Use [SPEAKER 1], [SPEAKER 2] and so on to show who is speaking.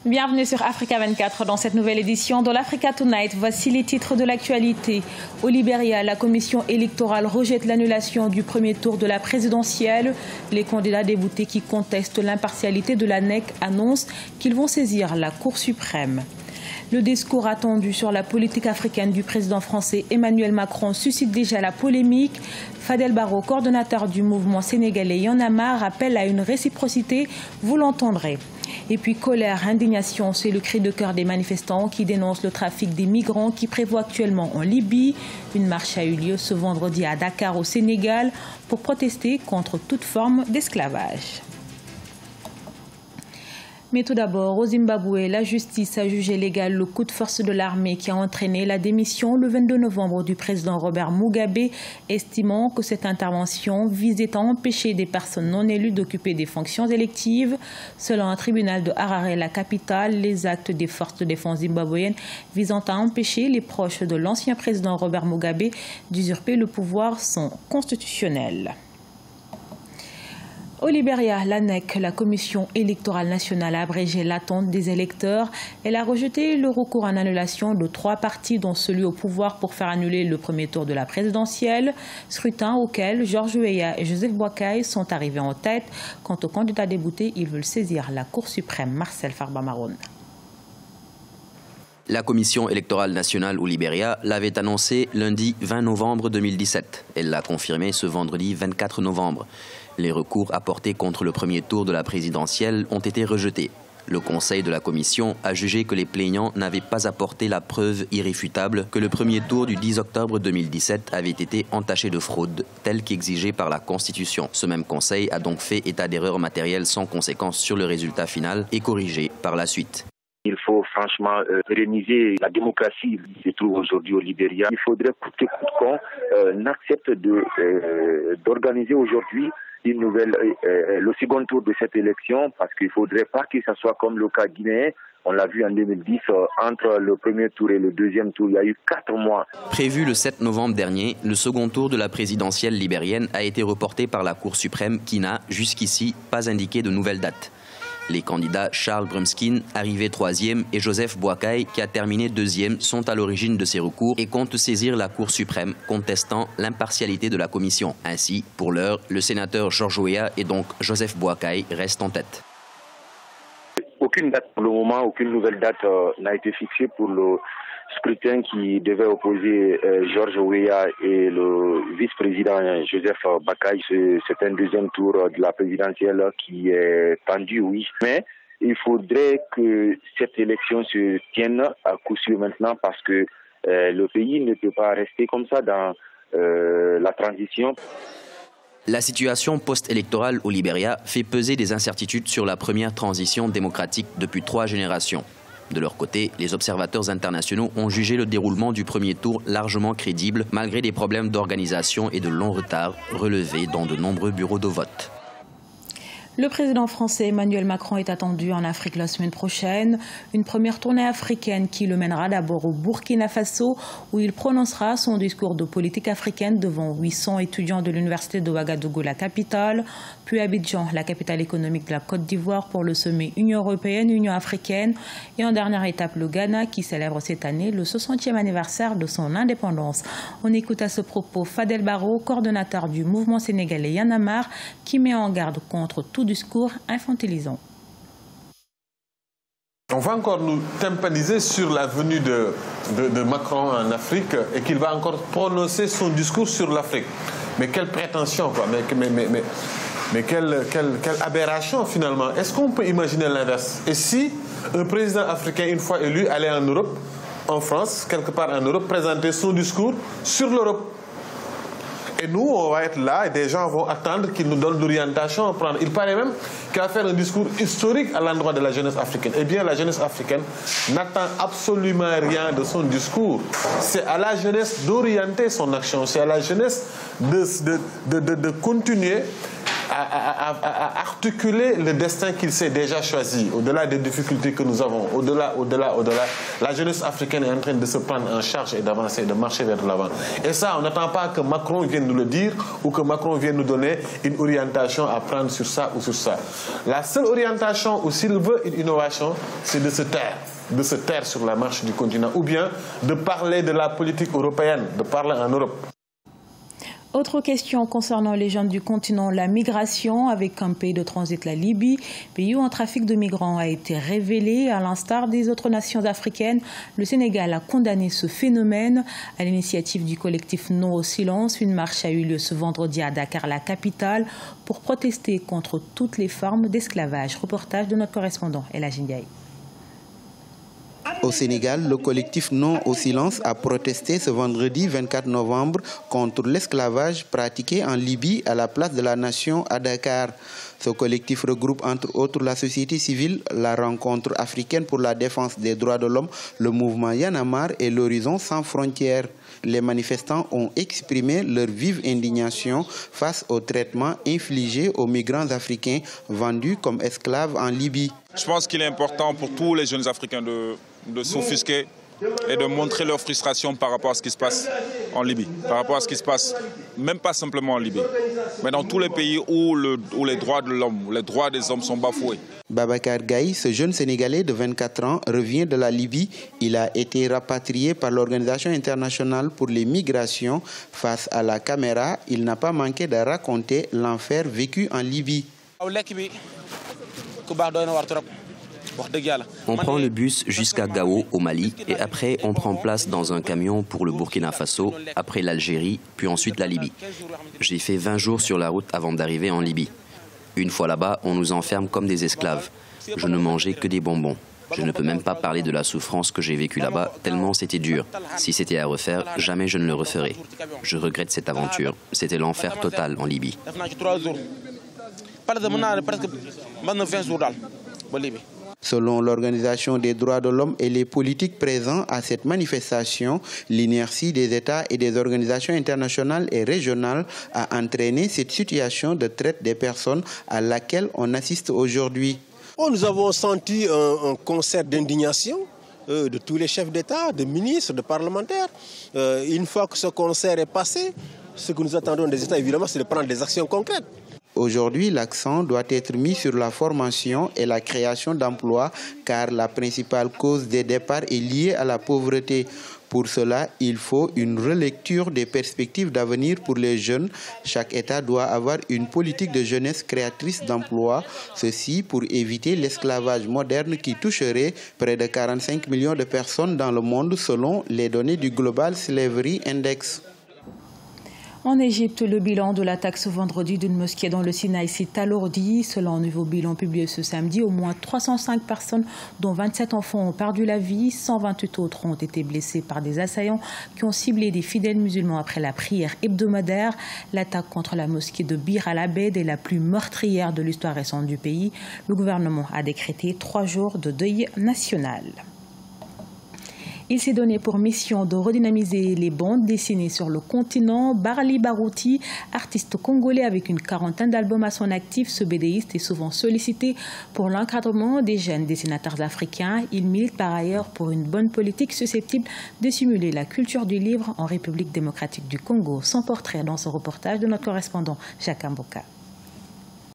[SPEAKER 1] Bienvenue sur Africa 24 dans cette nouvelle édition de l'Africa Tonight. Voici les titres de l'actualité. Au Libéria, la commission électorale rejette l'annulation du premier tour de la présidentielle. Les candidats déboutés qui contestent l'impartialité de l'ANEC annoncent qu'ils vont saisir la Cour suprême. Le discours attendu sur la politique africaine du président français Emmanuel Macron suscite déjà la polémique. Fadel Barro, coordonnateur du mouvement sénégalais Y en a marre, appelle à une réciprocité, vous l'entendrez. Et puis colère, indignation, c'est le cri de cœur des manifestants qui dénoncent le trafic des migrants qui prévoit actuellement en Libye. Une marche a eu lieu ce vendredi à Dakar au Sénégal pour protester contre toute forme d'esclavage. Mais tout d'abord, au Zimbabwe, la justice a jugé légal le coup de force de l'armée qui a entraîné la démission le 22 novembre du président Robert Mugabe, estimant que cette intervention visait à empêcher des personnes non élues d'occuper des fonctions électives. Selon un tribunal de Harare, la capitale, les actes des forces de défense zimbabwéennes visant à empêcher les proches de l'ancien président Robert Mugabe d'usurper le pouvoir sont constitutionnels. Au Libéria, l'ANEC, la Commission électorale nationale, a abrégé l'attente des électeurs. Elle a rejeté le recours en annulation de 3 partis, dont celui au pouvoir pour faire annuler le premier tour de la présidentielle. Scrutin auquel Georges Weah et Joseph Boakai sont arrivés en tête. Quant aux candidats déboutés, ils veulent saisir la Cour suprême. Marcel Farba-Maroun.
[SPEAKER 2] La Commission électorale nationale au Libéria l'avait annoncé lundi 20 novembre 2017. Elle l'a confirmé ce vendredi 24 novembre. Les recours apportés contre le premier tour de la présidentielle ont été rejetés. Le Conseil de la Commission a jugé que les plaignants n'avaient pas apporté la preuve irréfutable que le premier tour du 10 octobre 2017 avait été entaché de fraude, tel qu'exigé par la Constitution. Ce même Conseil a donc fait état d'erreurs matérielles sans conséquence sur le résultat final et corrigé par la suite.
[SPEAKER 3] Il faut franchement pérenniser la démocratie qui se trouve aujourd'hui au Libéria. Il faudrait coûte que coûte qu'on accepte d'organiser aujourd'hui une nouvelle, le second tour de cette élection, parce qu'il ne faudrait pas que ça soit comme le cas guinéen. On l'a vu en 2010, entre le premier tour et le deuxième tour, il y a eu 4 mois.
[SPEAKER 2] Prévu le 7 novembre dernier, le second tour de la présidentielle libérienne a été reporté par la Cour suprême qui n'a, jusqu'ici, pas indiqué de nouvelle date. Les candidats Charles Brumskin, arrivé 3e, et Joseph Boakai, qui a terminé 2e, sont à l'origine de ces recours et comptent saisir la Cour suprême, contestant l'impartialité de la Commission. Ainsi, pour l'heure, le sénateur Georges Weah et donc Joseph Boakai restent en tête.
[SPEAKER 3] Aucune date pour le moment, aucune nouvelle date n'a été fixée pour le scrutin qui devait opposer Georges Weah et le vice-président Joseph Boakai. C'est un deuxième tour de la présidentielle qui est tendu, oui. Mais il faudrait que cette élection se tienne à coup sûr maintenant parce que le pays ne peut pas rester comme ça dans la transition.
[SPEAKER 2] La situation post-électorale au Libéria fait peser des incertitudes sur la première transition démocratique depuis 3 générations. De leur côté, les observateurs internationaux ont jugé le déroulement du premier tour largement crédible, malgré des problèmes d'organisation et de longs retards relevés dans de nombreux bureaux de vote.
[SPEAKER 1] Le président français Emmanuel Macron est attendu en Afrique la semaine prochaine. Une première tournée africaine qui le mènera d'abord au Burkina Faso, où il prononcera son discours de politique africaine devant 800 étudiants de l'université de Ouagadougou, la capitale, puis Abidjan, la capitale économique de la Côte d'Ivoire, pour le sommet Union européenne-Union africaine, et en dernière étape le Ghana, qui célèbre cette année le 60e anniversaire de son indépendance. On écoute à ce propos Fadel Barro, coordonnateur du mouvement sénégalais Y en a marre, qui met en garde contre tout discours infantilisant.
[SPEAKER 4] On va encore nous tympaniser sur la venue de Macron en Afrique et qu'il va encore prononcer son discours sur l'Afrique. Mais quelle prétention, quoi. Mais quelle aberration finalement. Est-ce qu'on peut imaginer l'inverse? Et si un président africain, une fois élu, allait en Europe, en France, quelque part en Europe, présenter son discours sur l'Europe? Et nous, on va être là et des gens vont attendre qu'il nous donne l'orientation à prendre. Il paraît même qu'il va faire un discours historique à l'endroit de la jeunesse africaine. Eh bien, la jeunesse africaine n'attend absolument rien de son discours. C'est à la jeunesse d'orienter son action. C'est à la jeunesse de continuer à articuler le destin qu'il s'est déjà choisi, au-delà des difficultés que nous avons, au-delà. La jeunesse africaine est en train de se prendre en charge et d'avancer, de marcher vers l'avant. Et ça, on n'attend pas que Macron vienne nous le dire ou que Macron vienne nous donner une orientation à prendre sur ça ou sur ça. La seule orientation, ou s'il veut une innovation, c'est de se taire sur la marche du continent, ou bien de parler de la politique européenne, de parler en Europe.
[SPEAKER 1] Autre question concernant les gens du continent, la migration avec comme pays de transit la Libye, pays où un trafic de migrants a été révélé. À l'instar des autres nations africaines, le Sénégal a condamné ce phénomène. À l'initiative du collectif Non au silence, une marche a eu lieu ce vendredi à Dakar, la capitale, pour protester contre toutes les formes d'esclavage. Reportage de notre correspondant El Hadji Ndiaye.
[SPEAKER 5] Au Sénégal, le collectif Non au silence a protesté ce vendredi 24 novembre contre l'esclavage pratiqué en Libye à la place de la Nation à Dakar. Ce collectif regroupe entre autres la société civile, la rencontre africaine pour la défense des droits de l'homme, le mouvement Y en a marre et l'Horizon sans frontières. Les manifestants ont exprimé leur vive indignation face au traitement infligé aux migrants africains vendus comme esclaves en Libye.
[SPEAKER 6] Je pense qu'il est important pour tous les jeunes Africains de s'offusquer et de montrer leur frustration par rapport à ce qui se passe en Libye, par rapport à ce qui se passe, même pas simplement en Libye, mais dans tous les pays où les droits de l'homme, les droits des hommes sont bafoués.
[SPEAKER 5] Babacar Gaye, ce jeune Sénégalais de 24 ans, revient de la Libye. Il a été rapatrié par l'Organisation internationale pour les migrations. Face à la caméra, il n'a pas manqué de raconter l'enfer vécu en Libye.
[SPEAKER 2] On prend le bus jusqu'à Gao, au Mali, et après on prend place dans un camion pour le Burkina Faso, après l'Algérie, puis ensuite la Libye. J'ai fait 20 jours sur la route avant d'arriver en Libye. Une fois là-bas, on nous enferme comme des esclaves. Je ne mangeais que des bonbons. Je ne peux même pas parler de la souffrance que j'ai vécue là-bas, tellement c'était dur. Si c'était à refaire, jamais je ne le referais. Je regrette cette aventure. C'était l'enfer total en Libye.
[SPEAKER 5] Selon l'Organisation des droits de l'homme et les politiques présents à cette manifestation, l'inertie des États et des organisations internationales et régionales a entraîné cette situation de traite des personnes à laquelle on assiste aujourd'hui.
[SPEAKER 7] Nous avons senti un concert d'indignation de tous les chefs d'État, de ministres, de parlementaires. Une fois que ce concert est passé, ce que nous attendons des États, évidemment, c'est de prendre des actions concrètes.
[SPEAKER 5] Aujourd'hui, l'accent doit être mis sur la formation et la création d'emplois, car la principale cause des départs est liée à la pauvreté. Pour cela, il faut une relecture des perspectives d'avenir pour les jeunes. Chaque État doit avoir une politique de jeunesse créatrice d'emplois, ceci pour éviter l'esclavage moderne qui toucherait près de 45 millions de personnes dans le monde selon les données du Global Slavery Index.
[SPEAKER 1] En Égypte, le bilan de l'attaque ce vendredi d'une mosquée dans le Sinaï s'est alourdi. Selon un nouveau bilan publié ce samedi, au moins 305 personnes, dont 27 enfants, ont perdu la vie. 128 autres ont été blessés par des assaillants qui ont ciblé des fidèles musulmans après la prière hebdomadaire. L'attaque contre la mosquée de Bir al-Abed est la plus meurtrière de l'histoire récente du pays. Le gouvernement a décrété 3 jours de deuil national. Il s'est donné pour mission de redynamiser les bandes dessinées sur le continent. Barli Barouti, artiste congolais avec une quarantaine d'albums à son actif, ce BDiste est souvent sollicité pour l'encadrement des jeunes dessinateurs africains. Il milite par ailleurs pour une bonne politique susceptible de stimuler la culture du livre en République démocratique du Congo. Son portrait dans ce reportage de notre correspondant Jacques Mboka.